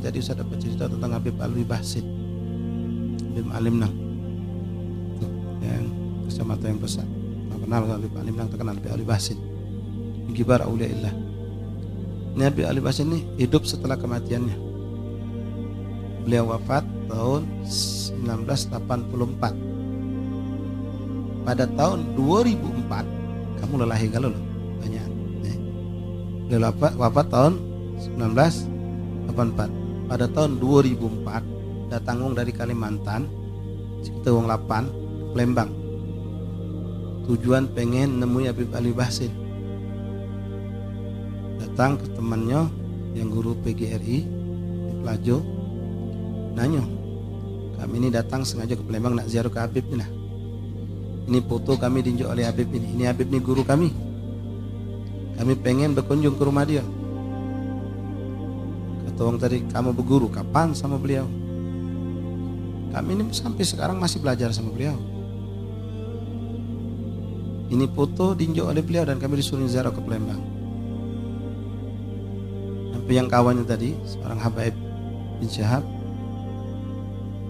tadi Ustaz dapat cerita tentang Habib Alwi Bahsin, Habib Alim Nang tuh, yang kacamata yang besar. Kenal Habib Alim Nang, terkenal Habib Alwi Bahsin, kibar auliaillah. Ini Habib Alwi Bahsin ini hidup setelah kematiannya. Beliau wafat tahun 1984. Pada tahun 2004, kamu lelahi kalau loh banyak. Beliau wafat tahun 1984. Pada tahun 2004 datang wong dari Kalimantan, sekitar wong 8 Palembang. Tujuan pengen nemui Habib Alwi Bahsin. Datang ke temannya yang guru PGRI di Pelajo, nanya, kami ini datang sengaja ke Palembang nak ziarah ke Habib ini. Ini foto kami diunjuk oleh Habib ini. Ini Habib ini guru kami. Kami pengen berkunjung ke rumah dia. Kata orang tadi, kamu berguru kapan sama beliau? Kami ini sampai sekarang masih belajar sama beliau. Ini foto diunjuk oleh beliau dan kami disuruh ziarah ke Palembang. Sampai yang kawannya tadi, seorang Habaib bin Syahab,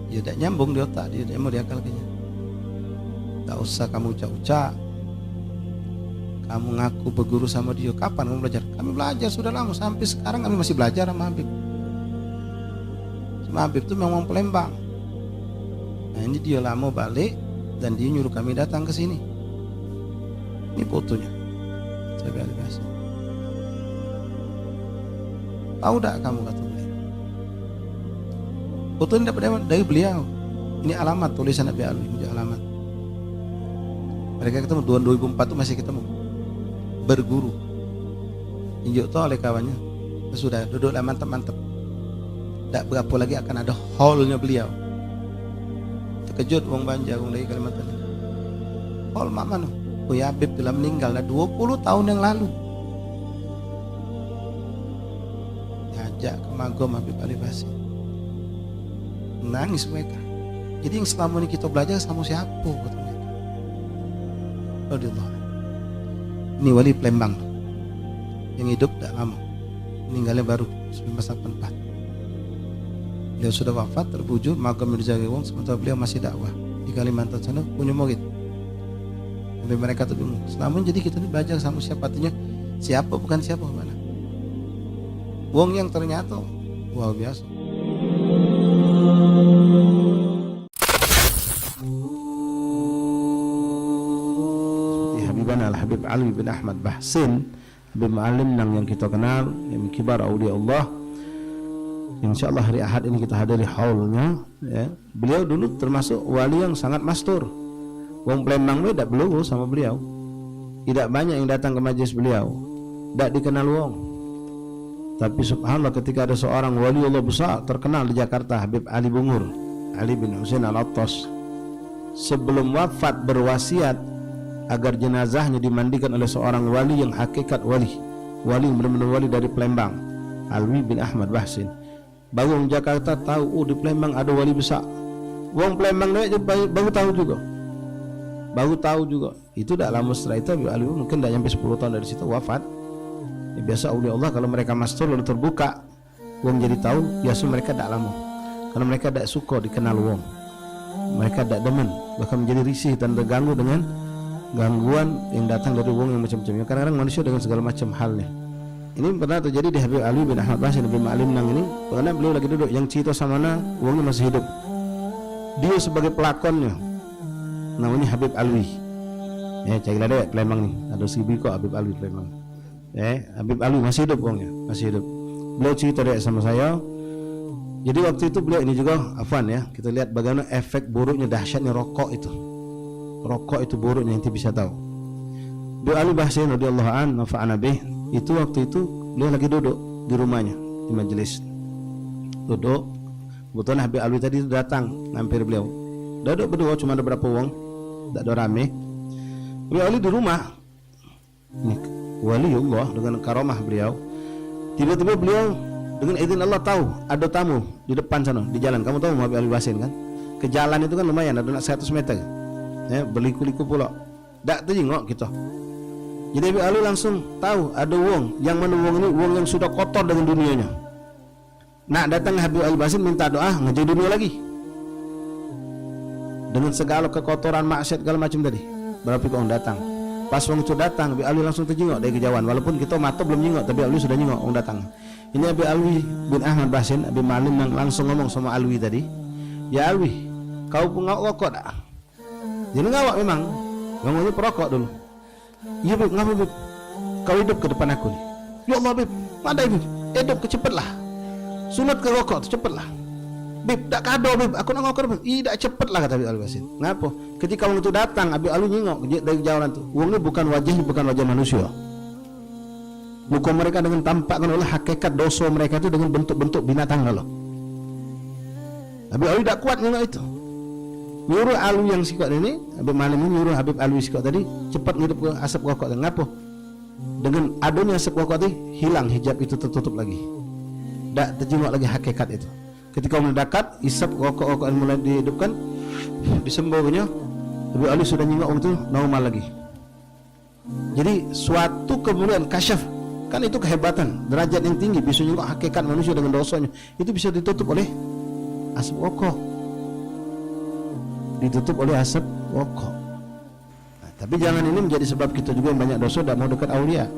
dia tidak nyambung di otak, dia tidak mau diakal kayaknya. Tak usah kamu ucap-ucap, kamu ngaku berguru sama dia. Kapan kamu belajar? Kami belajar sudah lama, sampai sekarang kami masih belajar sama Habib. Sama Habib itu memang Palembang. Nah ini dia lah mau balik dan dia nyuruh kami datang ke sini. Ini fotonya. Saya Alwi Bahsin. Tahu tak kamu, kata beliau? Foto ini dapat dari beliau. Ini alamat tulisan Habib Alwi, ini alamat. Mereka ketemu 2004 itu masih ketemu. Berguru. Injuk tuh oleh kawannya. Sudah duduklah mantap-mantap. Tak berapa lagi akan ada hallnya beliau. Terkejut wong Banjar, wong dari Kalimantan. Hall mak mana? Oh ya Habib telah meninggal 20 tahun yang lalu. Diajak ke magom Habib Alwi Bahsin. Nangis mereka. Jadi yang selama ini kita belajar sama siapa? Kata mereka. Radhiyallahu anhu. Ini wali Palembang yang hidup tidak lama, meninggalnya baru 1984. Beliau sudah wafat, terbujur magam Mirza Gewong, sementara beliau masih dakwah di Kalimantan sana, punya murid. Sampai mereka tuh bingung, selama jadi kita ini belajar sama siapa, artinya siapa bukan siapa mana. Wong yang ternyata luar biasa. Habib Alwi bin Ahmad Bahsin, Habib Alim Nang yang kita kenal, yang kibar aulia Allah. InsyaAllah hari Ahad ini kita hadiri haulnya ya. Beliau dulu termasuk wali yang sangat mastur. Wong Palembang tidak belum sama beliau. Tidak banyak yang datang ke majelis beliau, tidak dikenal wong. Tapi subhanallah ketika ada seorang wali Allah besar terkenal di Jakarta, Habib Ali Bungur, Ali bin Husain Al-Attas, sebelum wafat berwasiat agar jenazahnya dimandikan oleh seorang wali yang hakikat wali yang benar-benar wali dari Palembang, Alwi bin Ahmad Bahsin. Baru orang Jakarta tahu, oh di Palembang ada wali besar. Wong Palembang baru tahu juga. Itu dah lama setelah itu Habib Alwi mungkin dah sampai 10 tahun dari situ wafat. Ya, biasa aulia Allah kalau mereka mastur lalu terbuka, wong jadi tahu, biasa mereka tak lama. Karena mereka tak suka dikenal wong. Mereka tak demen, bahkan menjadi risih dan terganggu dengan gangguan yang datang dari wong yang macam-macam. Kadang-kadang manusia dengan segala macam halnya. Ini pernah terjadi di Habib Alwi bin Ahmad Bahsin, Habib Alim Nang ini. Karena beliau lagi duduk, yang cerita sama mana wongnya masih hidup. Dia sebagai pelakonnya, namanya Habib Alwi. Carilah deh Palembang nih, ada seribu kok Habib Alwi Palembang. Habib Alwi masih hidup wongnya, masih hidup. Beliau cerita deh sama saya. Jadi waktu itu beliau ini juga afwan ya, kita lihat bagaimana efek buruknya, dahsyatnya rokok itu. Rokok itu buruknya, nanti bisa tahu. Habib Alwi Bahsin radhiyallahu anhu nafa'ana bih, itu waktu itu beliau lagi duduk di rumahnya di majelis. Duduk, kebetulan Habib Alwi tadi datang hampir beliau. Duduk berdua, cuma ada berapa wong, tak ada rame. Habib Alwi di rumah. Ini waliullah dengan karamah beliau. Tiba-tiba beliau dengan izin Allah tahu ada tamu di depan sana di jalan. Kamu tahu Habib Alwi Bahsin kan? Ke jalan itu kan lumayan, ada 100 meter. Berliku-liku pula. Tak tengok kita. Jadi Habib Alwi langsung tahu ada wong, yang mana wong ini wong yang sudah kotor dengan dunianya. nak datang Habib Ali Basir minta doa ngejauh dunia lagi dengan segala kekotoran maksiat segala macam tadi. Berapa orang datang, pas orang itu datang Habib Ali langsung terjengok dari kejauhan, walaupun kita mata belum jengok tapi Ali sudah jengok orang datang. Ini Habib Alwi bin Ahmad Basin, Habib Malim yang langsung ngomong sama Alwi tadi, ya Alwi, kau pengawak rokok tak? Jadi ngawak memang, ngomongnya perokok dulu. Iya Bib, ngapa Bib? Kau hidup ke depan aku nih. Ya Allah Bib, mana Bib? Hidup ke cepatlah. Sunat ke rokok cepatlah. Bib, tak kado Bib, aku nak ngokor Bib. Ih, tak cepatlah kata Habib Alwi Basin. Ngapa? Ketika orang itu datang, Habib Alwi nyengok dari jauhan tu. Orang ini bukan wajahnya bukan wajah manusia. Muka mereka dengan tampakkan oleh hakikat dosa mereka itu dengan bentuk-bentuk binatang lalu. Habib Alwi tak kuat nengok itu. Nyuruh Alwi yang sikap ini, Habib Malim ini nyuruh Habib Alwi sikap tadi cepat ngidup ke asap rokok. Ngapa? Dengan adanya asap rokok tadi hilang hijab itu tertutup lagi. Tak terjengok lagi hakikat itu. Ketika mendekat, isap rokok-rokok yang mulai dihidupkan, disembahnya Habib Alwi sudah nyengok itu normal lagi. Jadi suatu kemuliaan kasyaf. Kan itu kehebatan, derajat yang tinggi, bisa juga hakikat manusia dengan dosanya. Itu bisa ditutup oleh asap rokok. Ditutup oleh asap rokok. Nah, tapi jangan ini menjadi sebab kita juga yang banyak dosa tidak mau dekat aulia.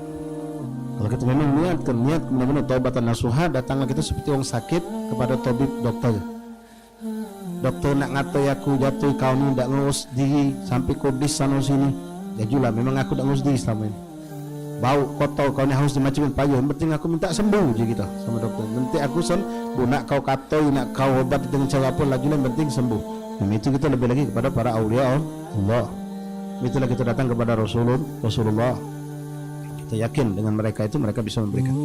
Kalau kita memang niat benar-benar taubatan nasuha, datanglah kita seperti orang sakit kepada tabib dokter. Dokter nak ngatai aku jatuh kau ni tak ngurus diri sampai kodis sana sini. Ya julah memang aku tak ngurus diri selama ini. Bau kotor kau ni harus dimacam payah. Yang penting aku minta sembuh je kita sama doktor. Nanti aku sembuh, nak kau katoi, nak kau obat dengan cara apa lagi, yang penting sembuh. Dan itu kita lebih lagi kepada para awliya Allah. Itulah kita datang kepada Rasulullah. Kita yakin dengan mereka itu mereka bisa memberikan.